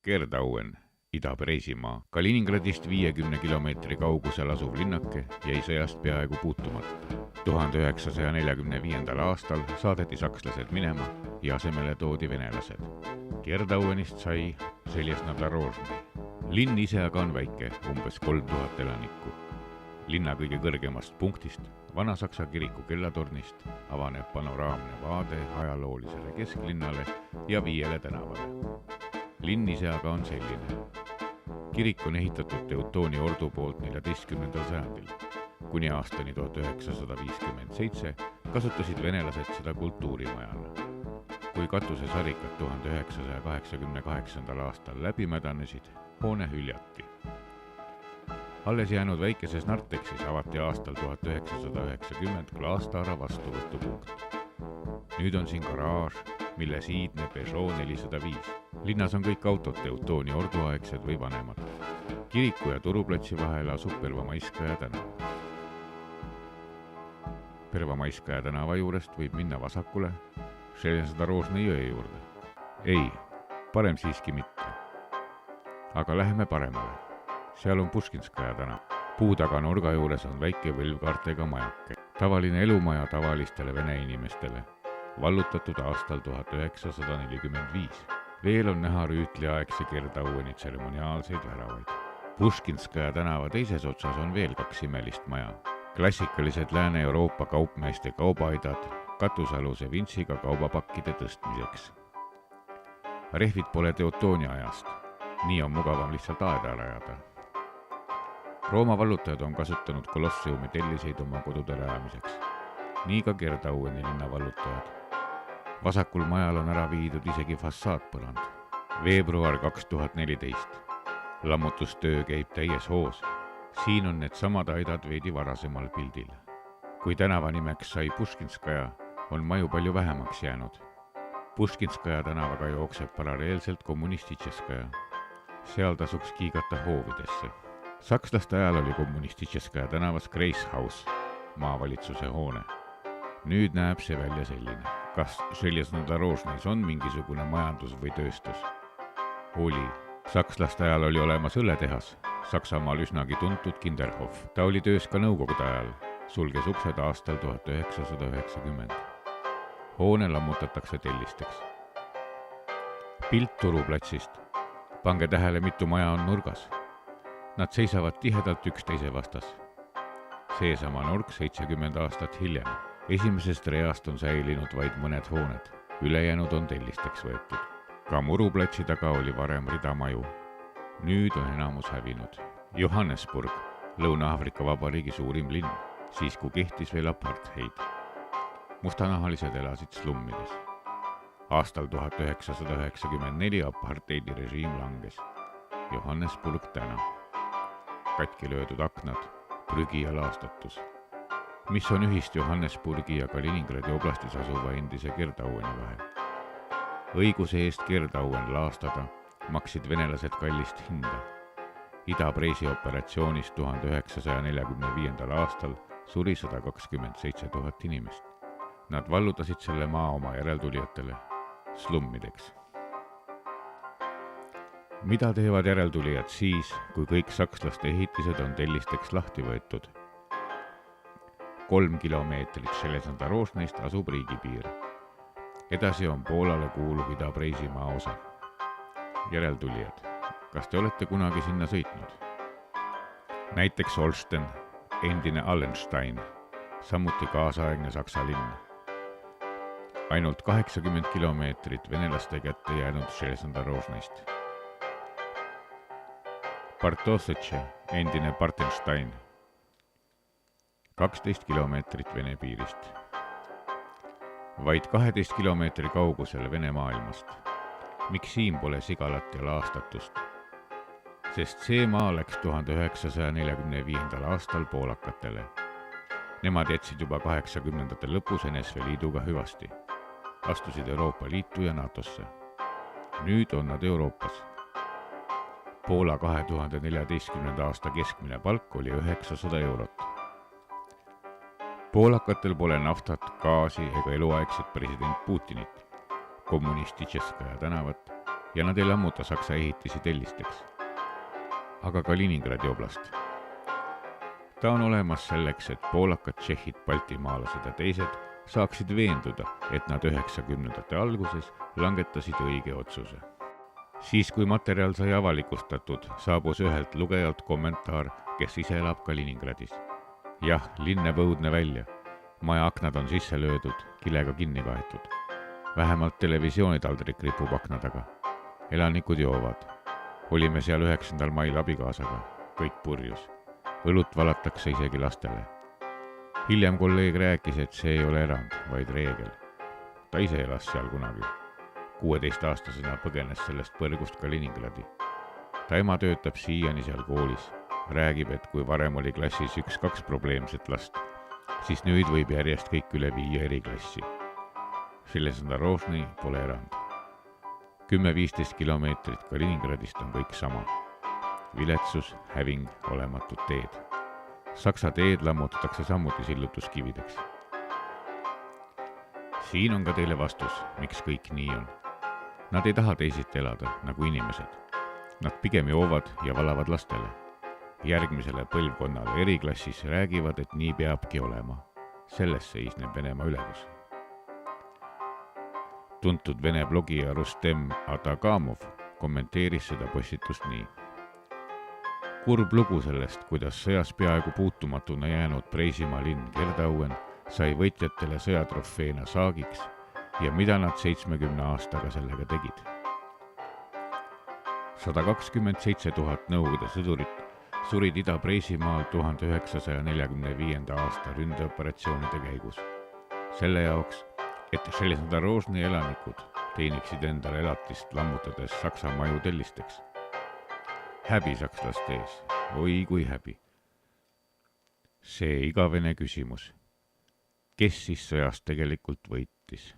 Gerdauen, Ida-Preisimaa, Kaliningradist 50 kilomeetri kaugusel asuv linnake jäi sõjast peaaegu puutumata. 1945. aastal saadeti sakslased minema ja asemele toodi venelased. Gerdauenist sai Željeznodorožnõi. Linn ise aga on väike, umbes 3000 elanikku. Linna kõige kõrgemast punktist, Vana-Saksa kiriku kellatornist, avaneb panoraamne vaade ajaloolisele kesklinnale ja 5 tänavale. Linn ise aga on selline. Kirik on ehitatud Teutooni ordu poolt 14. sajandil. Kuni aastani 1957 kasutasid venelased seda kultuurimajana. Kui katusesarikad 1988. aastal läbi mädanesid, hoone hüljati. Alles jäänud väikeses Nartexis avati aastal 1990 Klaastaara vastuvõtupunkt. Nüüd on siin garaaž, mille siidne Peugeot 405. Linnas on kõik autod Teutooni orduaegsed või vanemad. Kiriku ja Turuplatsi vahel asub Pervamaiskaja tänav. Pervamaiskaja tänava juurest võib minna vasakule Željeznodorožnõi jõe juurde. Ei, parem siiski mitte. Aga läheme paremale. Seal on Puškinskaja tänav. Puu taga nurga juures on väike võlvkaartega majake. Tavaline elumaja tavalistele vene inimestele. Vallutatud aastal 1945. Veel on näha rüütliaegse Gerdaueni tseremoniaalseid väravaid. Puškinskaja tänava teises otsas on veel 2 imelist maja. Klassikalised Lääne-Euroopa kaupmeeste kaubaaidad katusaluse vintsiga kaubapakkide tõstmiseks. Rehvid pole Teutooni ajast. Nii on mugavam lihtsalt aeda rajada. Rooma vallutajad on kasutanud kolosseumi telliseid oma kodude rajamiseks. Nii ka Gerdaueni linna vallutajad. Vasakul majal on ära viidud isegi fassaadpõrand. Veebruar 2014. Lammutustöö käib täies hoos. Siin on need samad aidad veidi varasemal pildil. Kui tänava nimeks sai Puškinskaja, on maju palju vähemaks jäänud. Puškinskaja tänavaga jookseb paralleelselt Kommunistitšeskaja. Seal tasuks kiigata hoovidesse. Sakslaste ajal oli Kommunistitšeskaja tänavas Kreishaus, maavalitsuse hoone. Nüüd näeb see välja selline. Kas Željeznodorožnõis on mingisugune majandus või tööstus? Oli. Sakslaste ajal oli olemas õlletehas. Saksamaal üsnagi tuntud Kinderhof. Ta oli töös ka nõukogude ajal. Sulges uksed aastal 1990. Hoone lammutatakse tellisteks. Pilt Turuplatsist. Pange tähele, mitu maja on nurgas. Nad seisavad tihedalt üksteise vastas. Seesama nurk 70 aastat hiljem. Esimesest reast on säilinud vaid mõned hooned. Ülejäänud on tellisteks võetud. Ka Muruplatsi taga oli varem ridamaju. Nüüd on enamus hävinud. Johannesburg, Lõuna-Aafrika Vabariigi suurim linn, siis kui kehtis veel apartheid. Mustanahalised elasid slummides. Aastal 1994 apartheidi režiim langes. Johannesburg täna. Katki löödud aknad, prügi ja laastatus. Mis on ühist Johannesburgi ja Kaliningradi oblastis asuva endise Gerdaueni vahel? Õiguse eest Gerdauen laastada maksid venelased kallist hinda. Ida-Preisi operatsioonist 1945. aastal suri 127 000 inimest. Nad vallutasid selle maa oma järeltulijatele slummideks. Mida teevad järeltulijad siis, kui kõik sakslaste ehitised on tellisteks lahti võetud? 3 kilomeetrit Željeznodorožnõist asub riigipiir. Edasi on Poolale kuuluv Ida-Preisimaa osa. Järeltulijad, kas te olete kunagi sinna sõitnud? Näiteks Olsten, endine Allenstein, samuti kaasaegne Saksa linn. Ainult 80 kilomeetrit venelaste kätte jäänud Željeznodorožnõist. Bartošeče, endine Bartenstein, 12 kilomeetrit Vene piirist. Vaid 12 kilomeetri kaugusel Vene maailmast. Miks siin pole sigalat ja laastatust? Sest see maa läks 1945. aastal poolakatele. Nemad jätsid juba 80. lõpus NSV Liiduga hüvasti. Astusid Euroopa Liitu ja NATOsse. Nüüd on nad Euroopas. Poola 2014. aasta keskmine palk oli 900 eurot. Poolakatel pole naftat, gaasi ega eluaegset president Putinit, Kommunistitšeskaja tänavat ja nad ei lammuta Saksa ehitisi tellisteks. Aga Kaliningradi oblast. Ta on olemas selleks, et poolakad, tšehhid, baltimaalased ja teised saaksid veenduda, et nad 90ndate alguses langetasid õige otsuse. Siis, kui materjal sai avalikustatud, saabus ühelt lugejalt kommentaar, kes ise elab Kaliningradis. Jah, linn näeb õudne välja. Maja aknad on sisse löödud, kilega kinni kaetud. Vähemalt televisioonitaldrik ripub akna taga. Elanikud joovad. Olime seal 9. mail abikaasaga, kõik purjus. Õlut valatakse isegi lastele. Hiljem kolleeg rääkis, et see ei ole erand, vaid reegel. Ta ise elas seal kunagi. 16-aastasena põgenes sellest põrgust Kaliningradi. Ta ema töötab siiani seal koolis. Räägib, et kui varem oli klassis 1-2 probleemset last, siis nüüd võib järjest kõik üle viia eriklassi. Železnodožnõi pole erand. 10-15 kilomeetrit Kaliningradist on kõik sama. Viletsus, häving, olematud teed. Saksa teed lammutatakse samuti sillutuskivideks. Siin on ka teile vastus, miks kõik nii on. Nad ei taha teisiti elada, nagu inimesed. Nad pigem joovad ja valavad lastele. Järgmisele põlvkonnale eriklassis räägivad, et nii peabki olema. Selles seisneb Venemaa ülemus. Tuntud vene blogija Rustem Atagamov kommenteeris seda postitust nii. Kurb lugu sellest, kuidas sõjas peaaegu puutumatuna jäänud Preisimaa linn Gerdauen sai võitjatele sõjatrofeena saagiks ja mida nad 70 aastaga sellega tegid. 127 000 Nõukogude sõdurit surid Ida-Preisimaal 1945. aasta ründeoperatsioonide käigus. Selle jaoks, et Železnodožnõi elanikud teeniksid endale elatist lammutades Saksa maju tellisteks. Häbi sakslaste ees, oi kui häbi. See igavene küsimus. Kes siis sõjast tegelikult võitis?